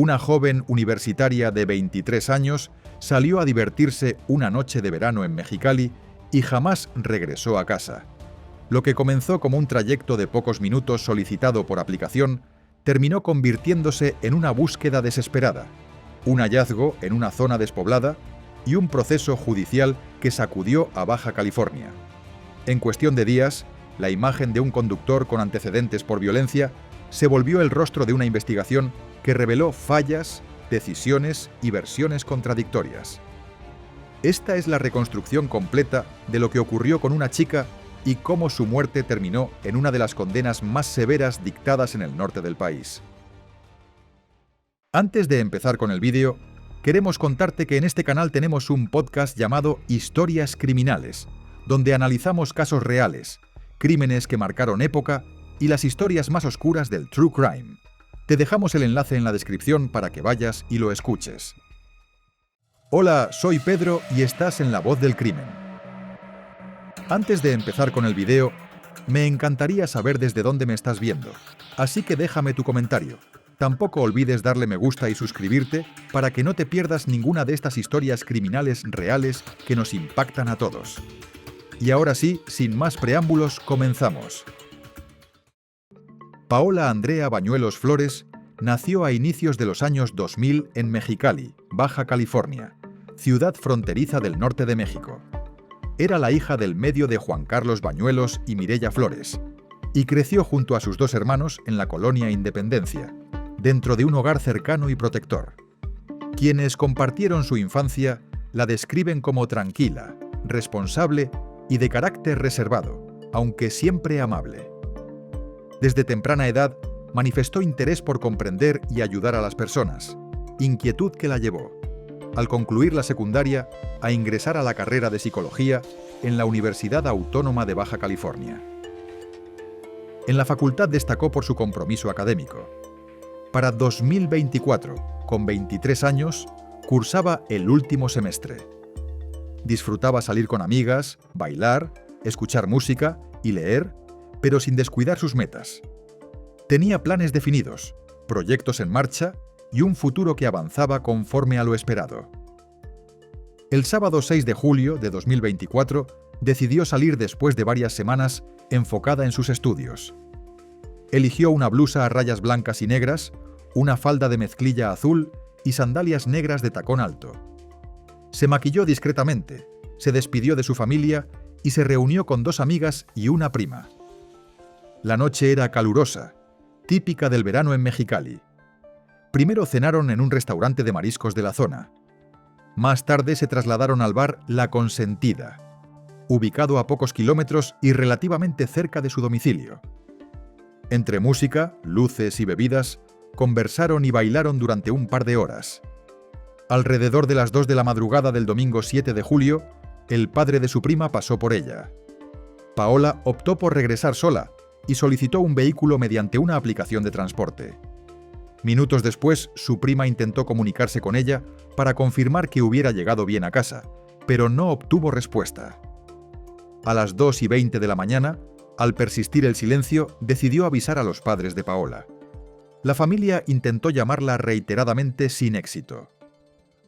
Una joven universitaria de 23 años salió a divertirse una noche de verano en Mexicali y jamás regresó a casa. Lo que comenzó como un trayecto de pocos minutos solicitado por aplicación, terminó convirtiéndose en una búsqueda desesperada, un hallazgo en una zona despoblada y un proceso judicial que sacudió a Baja California. En cuestión de días, la imagen de un conductor con antecedentes por violencia se volvió el rostro de una investigación que reveló fallas, decisiones y versiones contradictorias. Esta es la reconstrucción completa de lo que ocurrió con una chica y cómo su muerte terminó en una de las condenas más severas dictadas en el norte del país. Antes de empezar con el vídeo, queremos contarte que en este canal tenemos un podcast llamado Historias Criminales, donde analizamos casos reales, crímenes que marcaron época y las historias más oscuras del True Crime. Te dejamos el enlace en la descripción para que vayas y lo escuches. Hola, soy Pedro y estás en La Voz del Crimen. Antes de empezar con el video, me encantaría saber desde dónde me estás viendo, así que déjame tu comentario. Tampoco olvides darle me gusta y suscribirte para que no te pierdas ninguna de estas historias criminales reales que nos impactan a todos. Y ahora sí, sin más preámbulos, comenzamos. Paola Andrea Bañuelos Flores nació a inicios de los años 2000 en Mexicali, Baja California, ciudad fronteriza del norte de México. Era la hija del medio de Juan Carlos Bañuelos y Mireya Flores, y creció junto a sus dos hermanos en la colonia Independencia, dentro de un hogar cercano y protector. Quienes compartieron su infancia la describen como tranquila, responsable y de carácter reservado, aunque siempre amable. Desde temprana edad, manifestó interés por comprender y ayudar a las personas, inquietud que la llevó, al concluir la secundaria, a ingresar a la carrera de psicología en la Universidad Autónoma de Baja California. En la facultad destacó por su compromiso académico. Para 2024, con 23 años, cursaba el último semestre. Disfrutaba salir con amigas, bailar, escuchar música y leer, pero sin descuidar sus metas. Tenía planes definidos, proyectos en marcha y un futuro que avanzaba conforme a lo esperado. El sábado 6 de julio de 2024 decidió salir después de varias semanas enfocada en sus estudios. Eligió una blusa a rayas blancas y negras, una falda de mezclilla azul y sandalias negras de tacón alto. Se maquilló discretamente, se despidió de su familia y se reunió con dos amigas y una prima. La noche era calurosa, típica del verano en Mexicali. Primero cenaron en un restaurante de mariscos de la zona. Más tarde se trasladaron al bar La Consentida, ubicado a pocos kilómetros y relativamente cerca de su domicilio. Entre música, luces y bebidas, conversaron y bailaron durante un par de horas. Alrededor de las 2 de la madrugada del domingo 7 de julio, el padre de su prima pasó por ella. Paola optó por regresar sola y solicitó un vehículo mediante una aplicación de transporte. Minutos después, su prima intentó comunicarse con ella para confirmar que hubiera llegado bien a casa, pero no obtuvo respuesta. A las 2:20 de la mañana, al persistir el silencio, decidió avisar a los padres de Paola. La familia intentó llamarla reiteradamente sin éxito.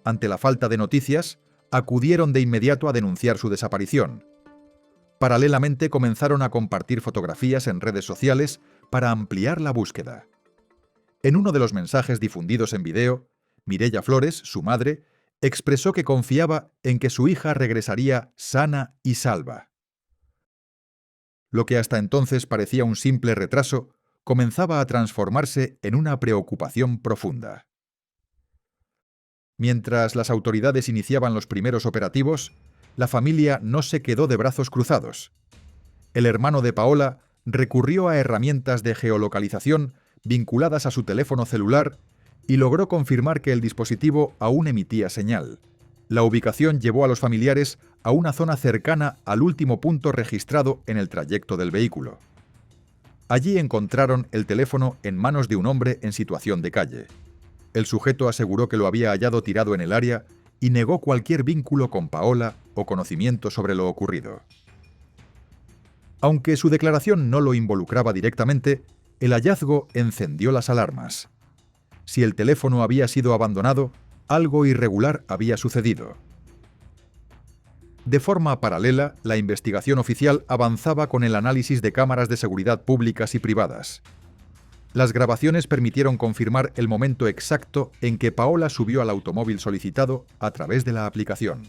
Ante la falta de noticias, acudieron de inmediato a denunciar su desaparición. Paralelamente comenzaron a compartir fotografías en redes sociales para ampliar la búsqueda. En uno de los mensajes difundidos en video, Mireya Flores, su madre, expresó que confiaba en que su hija regresaría sana y salva. Lo que hasta entonces parecía un simple retraso, comenzaba a transformarse en una preocupación profunda. Mientras las autoridades iniciaban los primeros operativos, la familia no se quedó de brazos cruzados. El hermano de Paola recurrió a herramientas de geolocalización vinculadas a su teléfono celular y logró confirmar que el dispositivo aún emitía señal. La ubicación llevó a los familiares a una zona cercana al último punto registrado en el trayecto del vehículo. Allí encontraron el teléfono en manos de un hombre en situación de calle. El sujeto aseguró que lo había hallado tirado en el área y negó cualquier vínculo con Paola o conocimiento sobre lo ocurrido. Aunque su declaración no lo involucraba directamente, el hallazgo encendió las alarmas. Si el teléfono había sido abandonado, algo irregular había sucedido. De forma paralela, la investigación oficial avanzaba con el análisis de cámaras de seguridad públicas y privadas. Las grabaciones permitieron confirmar el momento exacto en que Paola subió al automóvil solicitado a través de la aplicación.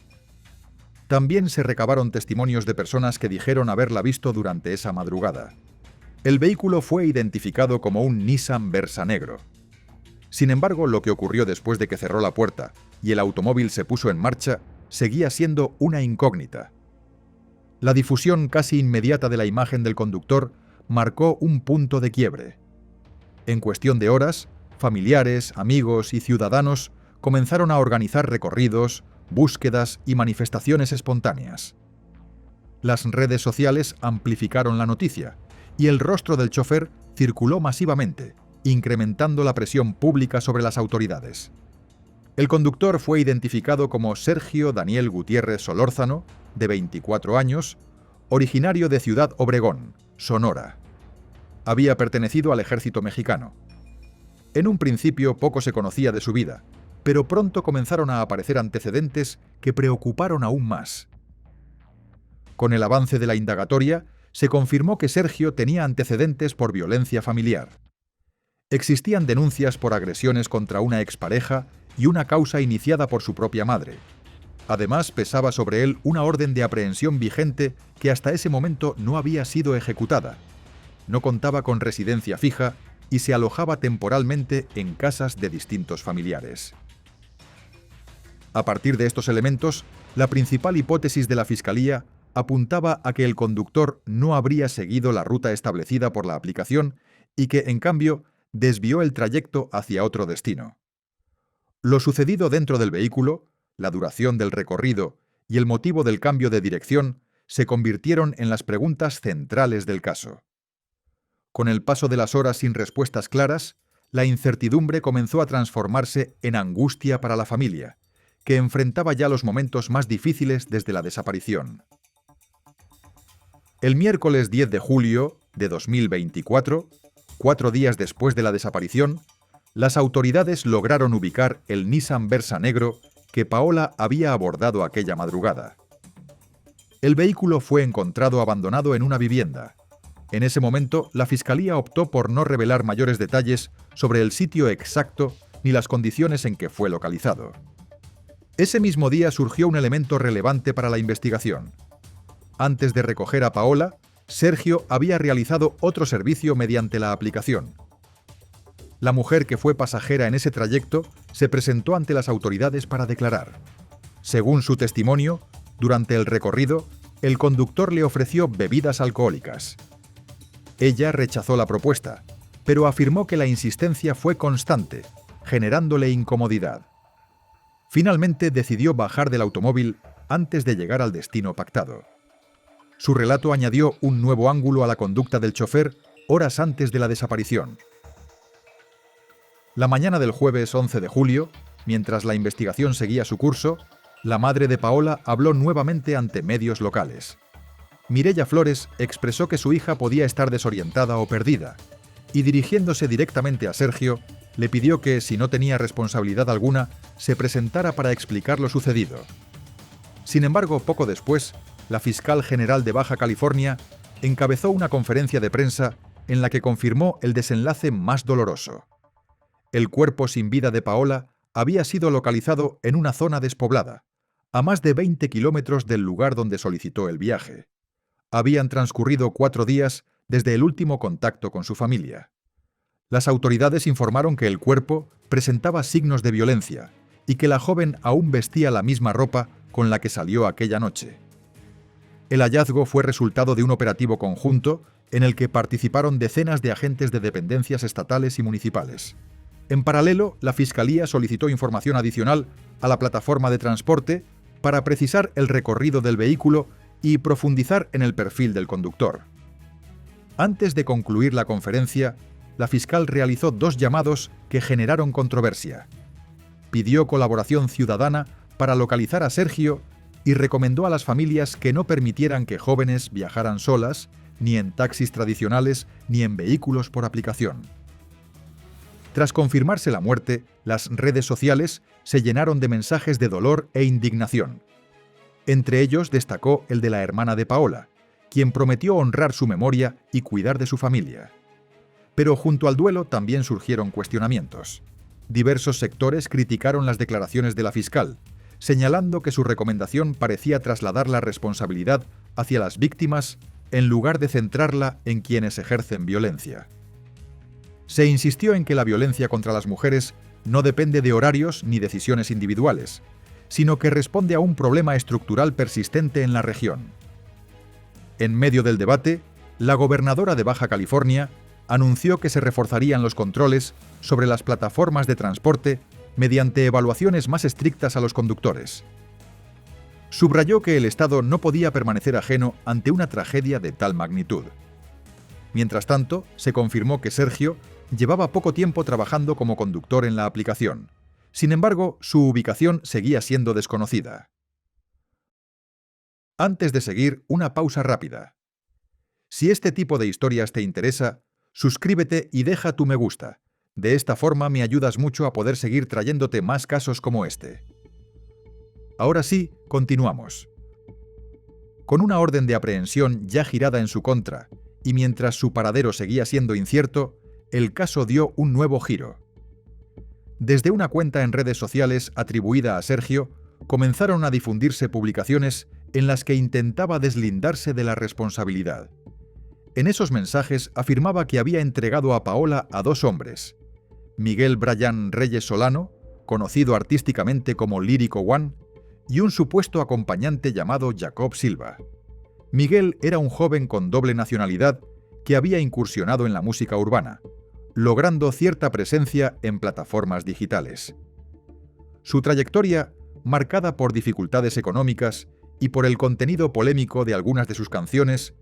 También se recabaron testimonios de personas que dijeron haberla visto durante esa madrugada. El vehículo fue identificado como un Nissan Versa negro. Sin embargo, lo que ocurrió después de que cerró la puerta y el automóvil se puso en marcha seguía siendo una incógnita. La difusión casi inmediata de la imagen del conductor marcó un punto de quiebre. En cuestión de horas, familiares, amigos y ciudadanos comenzaron a organizar recorridos, búsquedas y manifestaciones espontáneas. Las redes sociales amplificaron la noticia y el rostro del chofer circuló masivamente, incrementando la presión pública sobre las autoridades. El conductor fue identificado como Sergio Daniel Gutiérrez Solórzano, de 24 años, originario de Ciudad Obregón, Sonora. Había pertenecido al ejército mexicano. En un principio poco se conocía de su vida, pero pronto comenzaron a aparecer antecedentes que preocuparon aún más. Con el avance de la indagatoria, se confirmó que Sergio tenía antecedentes por violencia familiar. Existían denuncias por agresiones contra una expareja y una causa iniciada por su propia madre. Además, pesaba sobre él una orden de aprehensión vigente que hasta ese momento no había sido ejecutada. No contaba con residencia fija y se alojaba temporalmente en casas de distintos familiares. A partir de estos elementos, la principal hipótesis de la Fiscalía apuntaba a que el conductor no habría seguido la ruta establecida por la aplicación y que, en cambio, desvió el trayecto hacia otro destino. Lo sucedido dentro del vehículo, la duración del recorrido y el motivo del cambio de dirección se convirtieron en las preguntas centrales del caso. Con el paso de las horas sin respuestas claras, la incertidumbre comenzó a transformarse en angustia para la familia, que enfrentaba ya los momentos más difíciles desde la desaparición. El miércoles 10 de julio de 2024, 4 días después de la desaparición, las autoridades lograron ubicar el Nissan Versa negro que Paola había abordado aquella madrugada. El vehículo fue encontrado abandonado en una vivienda. En ese momento, la Fiscalía optó por no revelar mayores detalles sobre el sitio exacto ni las condiciones en que fue localizado. Ese mismo día surgió un elemento relevante para la investigación. Antes de recoger a Paola, Sergio había realizado otro servicio mediante la aplicación. La mujer que fue pasajera en ese trayecto se presentó ante las autoridades para declarar. Según su testimonio, durante el recorrido, el conductor le ofreció bebidas alcohólicas. Ella rechazó la propuesta, pero afirmó que la insistencia fue constante, generándole incomodidad. Finalmente decidió bajar del automóvil antes de llegar al destino pactado. Su relato añadió un nuevo ángulo a la conducta del chofer horas antes de la desaparición. La mañana del jueves 11 de julio, mientras la investigación seguía su curso, la madre de Paola habló nuevamente ante medios locales. Mireia Flores expresó que su hija podía estar desorientada o perdida, y dirigiéndose directamente a Sergio, le pidió que, si no tenía responsabilidad alguna, se presentara para explicar lo sucedido. Sin embargo, poco después, la fiscal general de Baja California encabezó una conferencia de prensa en la que confirmó el desenlace más doloroso. El cuerpo sin vida de Paola había sido localizado en una zona despoblada, a más de 20 kilómetros del lugar donde solicitó el viaje. Habían transcurrido 4 días desde el último contacto con su familia. Las autoridades informaron que el cuerpo presentaba signos de violencia y que la joven aún vestía la misma ropa con la que salió aquella noche. El hallazgo fue resultado de un operativo conjunto en el que participaron decenas de agentes de dependencias estatales y municipales. En paralelo, la Fiscalía solicitó información adicional a la plataforma de transporte para precisar el recorrido del vehículo y profundizar en el perfil del conductor. Antes de concluir la conferencia, la fiscal realizó 2 llamados que generaron controversia. Pidió colaboración ciudadana para localizar a Sergio y recomendó a las familias que no permitieran que jóvenes viajaran solas, ni en taxis tradicionales, ni en vehículos por aplicación. Tras confirmarse la muerte, las redes sociales se llenaron de mensajes de dolor e indignación. Entre ellos destacó el de la hermana de Paola, quien prometió honrar su memoria y cuidar de su familia. Pero junto al duelo también surgieron cuestionamientos. Diversos sectores criticaron las declaraciones de la fiscal, señalando que su recomendación parecía trasladar la responsabilidad hacia las víctimas en lugar de centrarla en quienes ejercen violencia. Se insistió en que la violencia contra las mujeres no depende de horarios ni decisiones individuales, sino que responde a un problema estructural persistente en la región. En medio del debate, la gobernadora de Baja California anunció que se reforzarían los controles sobre las plataformas de transporte mediante evaluaciones más estrictas a los conductores. Subrayó que el Estado no podía permanecer ajeno ante una tragedia de tal magnitud. Mientras tanto, se confirmó que Sergio llevaba poco tiempo trabajando como conductor en la aplicación. Sin embargo, su ubicación seguía siendo desconocida. Antes de seguir, una pausa rápida. Si este tipo de historias te interesa, suscríbete y deja tu me gusta. De esta forma me ayudas mucho a poder seguir trayéndote más casos como este. Ahora sí, continuamos. Con una orden de aprehensión ya girada en su contra, y mientras su paradero seguía siendo incierto, el caso dio un nuevo giro. Desde una cuenta en redes sociales atribuida a Sergio, comenzaron a difundirse publicaciones en las que intentaba deslindarse de la responsabilidad. En esos mensajes afirmaba que había entregado a Paola a dos hombres, Miguel Bryan Reyes Solano, conocido artísticamente como Lírico One, y un supuesto acompañante llamado Jacob Silva. Miguel era un joven con doble nacionalidad que había incursionado en la música urbana, logrando cierta presencia en plataformas digitales. Su trayectoria, marcada por dificultades económicas y por el contenido polémico de algunas de sus canciones,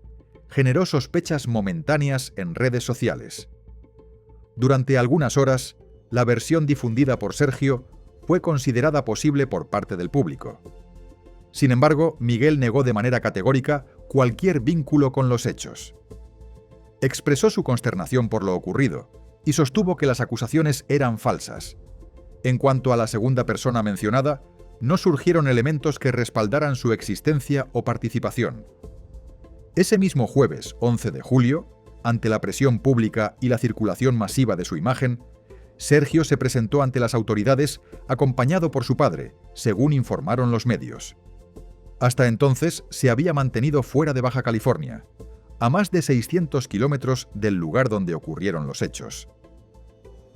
generó sospechas momentáneas en redes sociales. Durante algunas horas, la versión difundida por Sergio fue considerada posible por parte del público. Sin embargo, Miguel negó de manera categórica cualquier vínculo con los hechos. Expresó su consternación por lo ocurrido y sostuvo que las acusaciones eran falsas. En cuanto a la segunda persona mencionada, no surgieron elementos que respaldaran su existencia o participación. Ese mismo jueves, 11 de julio, ante la presión pública y la circulación masiva de su imagen, Sergio se presentó ante las autoridades acompañado por su padre, según informaron los medios. Hasta entonces se había mantenido fuera de Baja California, a más de 600 kilómetros del lugar donde ocurrieron los hechos.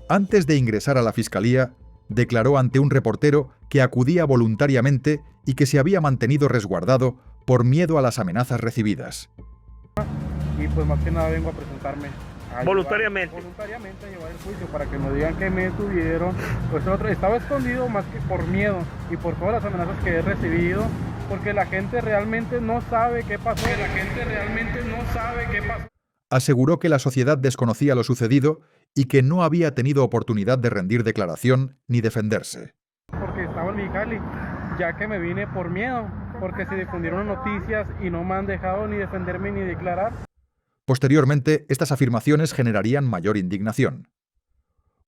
Antes de ingresar a la fiscalía, declaró ante un reportero que acudía voluntariamente y que se había mantenido resguardado por miedo a las amenazas recibidas. Y pues más que nada vengo a presentarme. Voluntariamente. Voluntariamente a llevar el juicio para que me digan que me detuvieron. Pues estaba escondido más que por miedo y por todas las amenazas que he recibido, porque la gente realmente no sabe qué pasó. Aseguró que la sociedad desconocía lo sucedido y que no había tenido oportunidad de rendir declaración ni defenderse. Porque estaba en Mexicali, ya que me vine por miedo, porque se difundieron noticias y no me han dejado ni defenderme ni declarar. Posteriormente, estas afirmaciones generarían mayor indignación.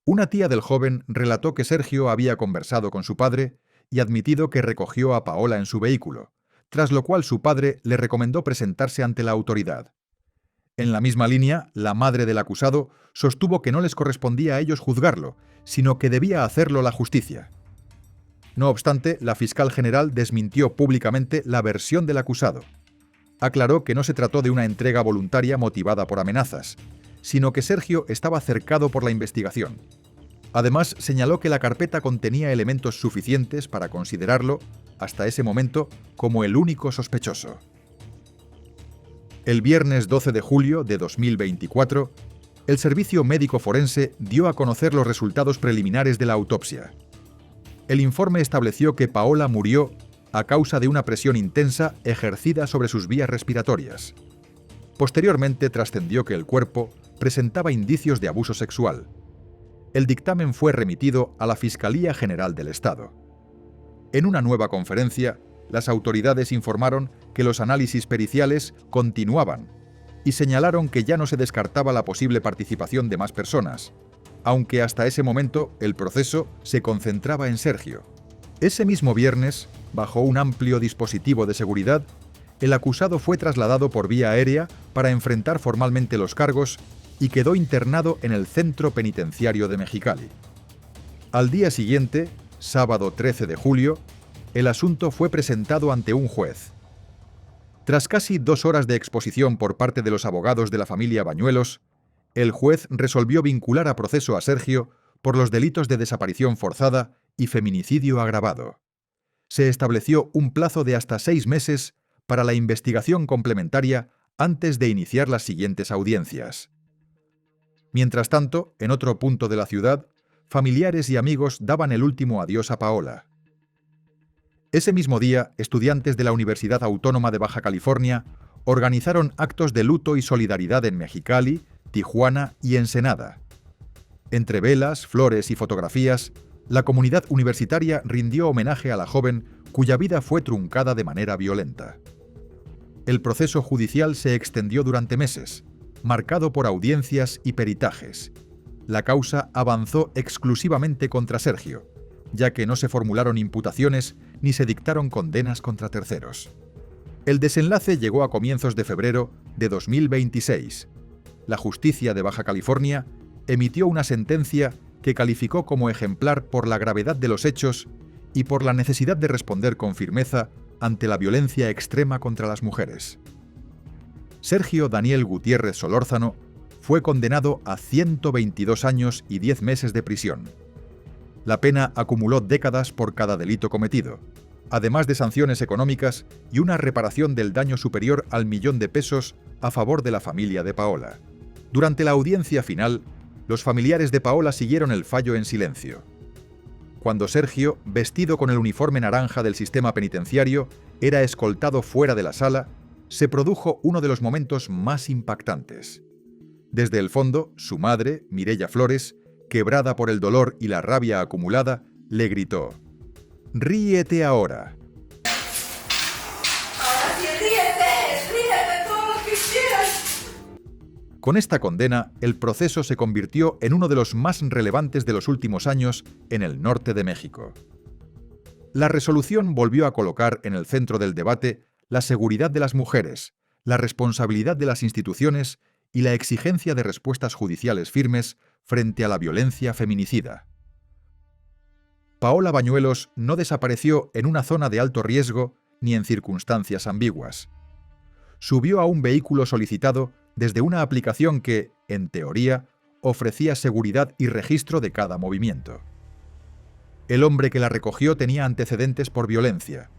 Una tía del joven relató que Sergio había conversado con su padre y admitido que recogió a Paola en su vehículo, tras lo cual su padre le recomendó presentarse ante la autoridad. En la misma línea, la madre del acusado sostuvo que no les correspondía a ellos juzgarlo, sino que debía hacerlo la justicia. No obstante, la fiscal general desmintió públicamente la versión del acusado. Aclaró que no se trató de una entrega voluntaria motivada por amenazas, sino que Sergio estaba cercado por la investigación. Además, señaló que la carpeta contenía elementos suficientes para considerarlo, hasta ese momento, como el único sospechoso. El viernes 12 de julio de 2024, el Servicio Médico Forense dio a conocer los resultados preliminares de la autopsia. El informe estableció que Paola murió a causa de una presión intensa ejercida sobre sus vías respiratorias. Posteriormente trascendió que el cuerpo presentaba indicios de abuso sexual. El dictamen fue remitido a la Fiscalía General del Estado. En una nueva conferencia, las autoridades informaron que los análisis periciales continuaban y señalaron que ya no se descartaba la posible participación de más personas, aunque hasta ese momento el proceso se concentraba en Sergio. Ese mismo viernes, bajo un amplio dispositivo de seguridad, el acusado fue trasladado por vía aérea para enfrentar formalmente los cargos y quedó internado en el Centro Penitenciario de Mexicali. Al día siguiente, sábado 13 de julio, el asunto fue presentado ante un juez. Tras casi 2 horas de exposición por parte de los abogados de la familia Bañuelos, el juez resolvió vincular a proceso a Sergio por los delitos de desaparición forzada y feminicidio agravado. Se estableció un plazo de hasta 6 meses para la investigación complementaria antes de iniciar las siguientes audiencias. Mientras tanto, en otro punto de la ciudad, familiares y amigos daban el último adiós a Paola. Ese mismo día, estudiantes de la Universidad Autónoma de Baja California organizaron actos de luto y solidaridad en Mexicali, Tijuana y Ensenada. Entre velas, flores y fotografías, la comunidad universitaria rindió homenaje a la joven cuya vida fue truncada de manera violenta. El proceso judicial se extendió durante meses, marcado por audiencias y peritajes. La causa avanzó exclusivamente contra Sergio, ya que no se formularon imputaciones ni se dictaron condenas contra terceros. El desenlace llegó a comienzos de febrero de 2026. La justicia de Baja California emitió una sentencia que calificó como ejemplar por la gravedad de los hechos y por la necesidad de responder con firmeza ante la violencia extrema contra las mujeres. Sergio Daniel Gutiérrez Solórzano fue condenado a 122 años y 10 meses de prisión. La pena acumuló décadas por cada delito cometido, además de sanciones económicas y una reparación del daño superior al $1.000.000 a favor de la familia de Paola. Durante la audiencia final, los familiares de Paola siguieron el fallo en silencio. Cuando Sergio, vestido con el uniforme naranja del sistema penitenciario, era escoltado fuera de la sala, se produjo uno de los momentos más impactantes. Desde el fondo, su madre, Mireya Flores, quebrada por el dolor y la rabia acumulada, le gritó: «¡Ríete ahora!». Ahora sí, ríete todo lo que quieras. Con esta condena, el proceso se convirtió en uno de los más relevantes de los últimos años en el norte de México. La resolución volvió a colocar en el centro del debate la seguridad de las mujeres, la responsabilidad de las instituciones y la exigencia de respuestas judiciales firmes frente a la violencia feminicida. Paola Bañuelos no desapareció en una zona de alto riesgo ni en circunstancias ambiguas. Subió a un vehículo solicitado desde una aplicación que, en teoría, ofrecía seguridad y registro de cada movimiento. El hombre que la recogió tenía antecedentes por violencia,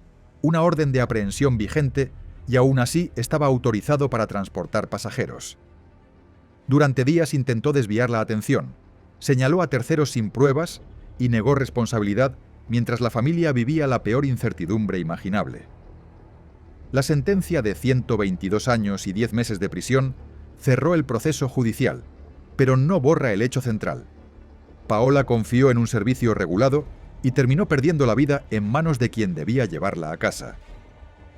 una orden de aprehensión vigente y aún así estaba autorizado para transportar pasajeros. Durante días intentó desviar la atención, señaló a terceros sin pruebas y negó responsabilidad mientras la familia vivía la peor incertidumbre imaginable. La sentencia de 122 años y 10 meses de prisión cerró el proceso judicial, pero no borra el hecho central. Paola confió en un servicio regulado y terminó perdiendo la vida en manos de quien debía llevarla a casa.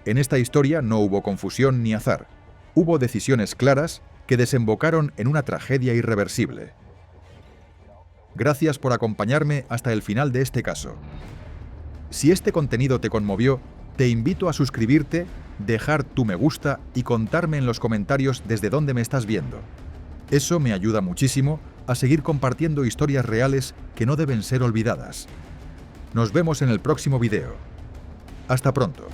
En esta historia no hubo confusión ni azar. Hubo decisiones claras que desembocaron en una tragedia irreversible. Gracias por acompañarme hasta el final de este caso. Si este contenido te conmovió, te invito a suscribirte, dejar tu me gusta y contarme en los comentarios desde dónde me estás viendo. Eso me ayuda muchísimo a seguir compartiendo historias reales que no deben ser olvidadas. Nos vemos en el próximo video. Hasta pronto.